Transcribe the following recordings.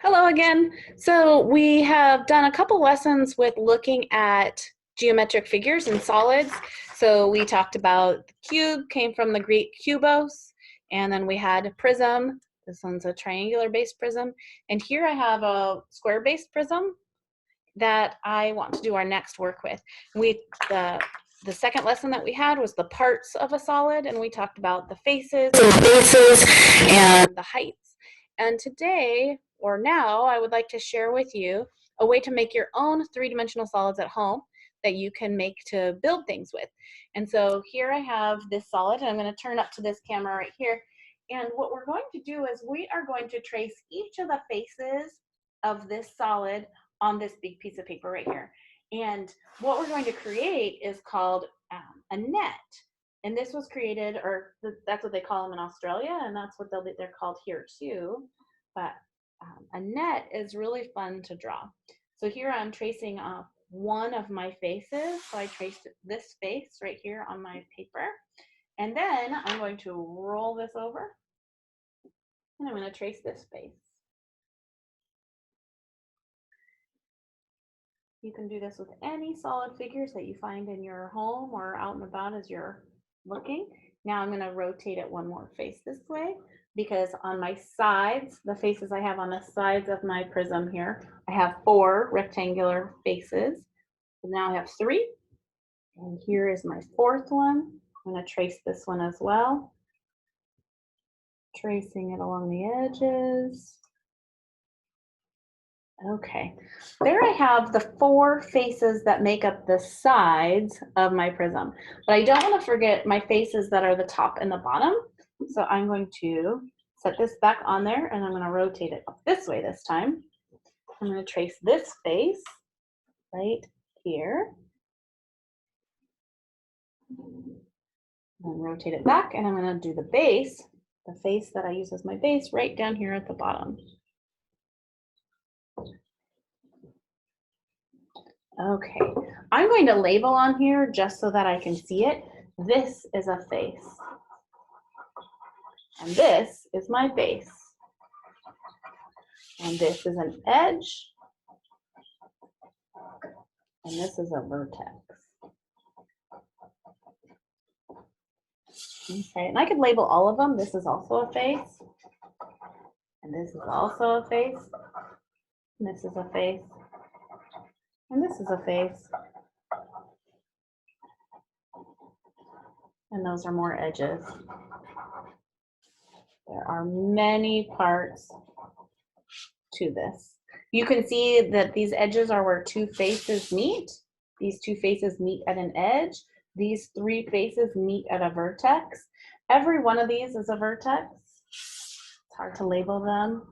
Hello again. So we have done a couple lessons with looking at geometric figures and solids. So we talked about the cube, came from the Greek kubos, and then we had a prism. This one's a triangular based prism. And here I have a square based prism that I want to do our next work with. The second lesson that we had was the parts of a solid, and we talked about the faces and the heights. And today, or now, I would like to share with you a way to make your own three-dimensional solids at home that you can make to build things with. And so here I have this solid, and I'm going to turn up to this camera right here. And what we're going to do is we are going to trace each of the faces of this solid on this big piece of paper right here. And what we're going to create is called a net. And this was created, or that's what they call them in Australia, and that's what they're called here too. But a net is really fun to draw. So here I'm tracing one of my faces. So I traced this face right here on my paper. And then I'm going to roll this over, and I'm going to trace this face. You can do this with any solid figures that you find in your home or out and about as you're looking. Now I'm going to rotate it one more face this way, because on my sides, the faces I have on the sides of my prism here, I have 4 rectangular faces. So now I have 3. And here is my 4th one. I'm going to trace this one as well. Tracing it along the edges. Okay, there I have the 4 faces that make up the sides of my prism. But I don't want to forget my faces that are the top and the bottom. So I'm going to set this back on there, and I'm going to rotate it up this way this time. I'm going to trace this face right here. And rotate it back, and I'm going to do the base, the face that I use as my base, right down here at the bottom. Okay, I'm going to label on here just so that I can see it. This is a face. And this is my base. And this is an edge. And this is a vertex. Okay, and I could label all of them. This is also a face. And this is also a face. And this is a face. And this is a face. And those are more edges. There are many parts to this. You can see that these edges are where 2 faces meet. These 2 faces meet at an edge. These 3 faces meet at a vertex. Every one of these is a vertex. It's hard to label them.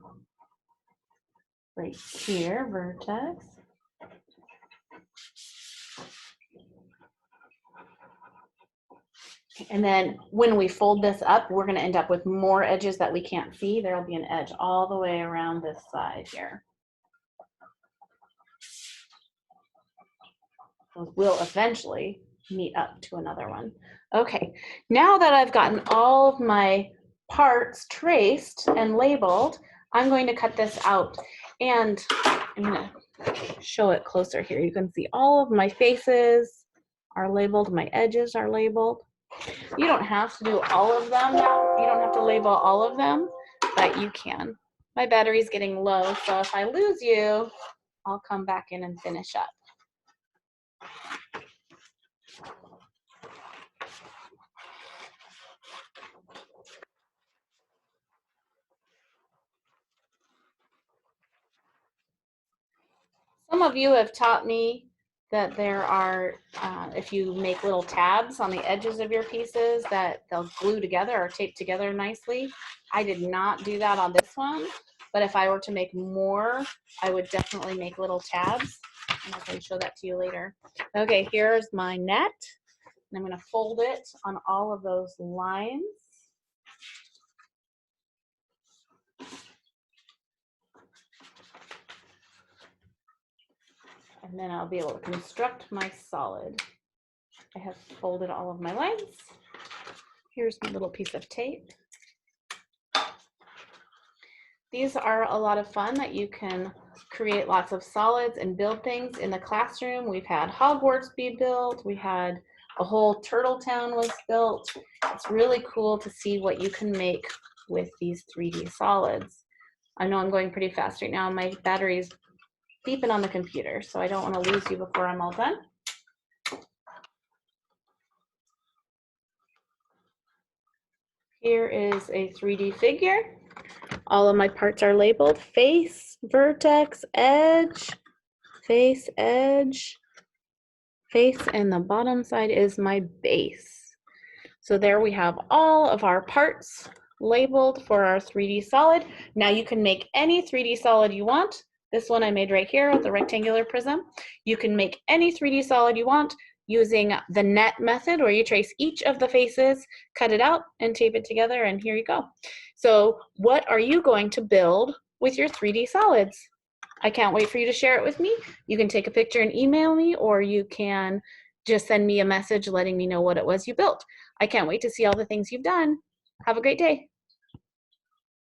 Right here, vertex. And then when we fold this up, we're going to end up with more edges that we can't see. There'll be an edge all the way around this side here. Those will eventually meet up to another one. Okay, now that I've gotten all of my parts traced and labeled, I'm going to cut this out. And I'm going to show it closer here. You can see all of my faces are labeled, my edges are labeled. You don't have to do all of them. You don't have to label all of them, but you can. My battery's getting low, so if I lose you, I'll come back in and finish up. Some of you have taught me that there are, if you make little tabs on the edges of your pieces, that they'll glue together or tape together nicely. I did not do that on this one, but if I were to make more, I would definitely make little tabs, and I can show that to you later. Okay, here's my net, and I'm going to fold it on all of those lines. And then I'll be able to construct my solid. I have folded all of my lines. Here's my little piece of tape. These are a lot of fun that you can create lots of solids and build things in the classroom. We've had Hogwarts be built. We had a whole turtle town was built. It's really cool to see what you can make with these 3D solids. I know I'm going pretty fast right now. My battery's beeping on the computer, so I don't want to lose you before I'm all done. Here is a 3D figure. All of my parts are labeled: face, vertex, edge, face, edge, face, and the bottom side is my base. So there we have all of our parts labeled for our 3D solid. Now you can make any 3D solid you want. This one I made right here with the rectangular prism. You can make any 3D solid you want using the net method, where you trace each of the faces, cut it out, and tape it together, and here you go. So what are you going to build with your 3D solids? I can't wait for you to share it with me. You can take a picture and email me, or you can just send me a message letting me know what it was you built. I can't wait to see all the things you've done. Have a great day.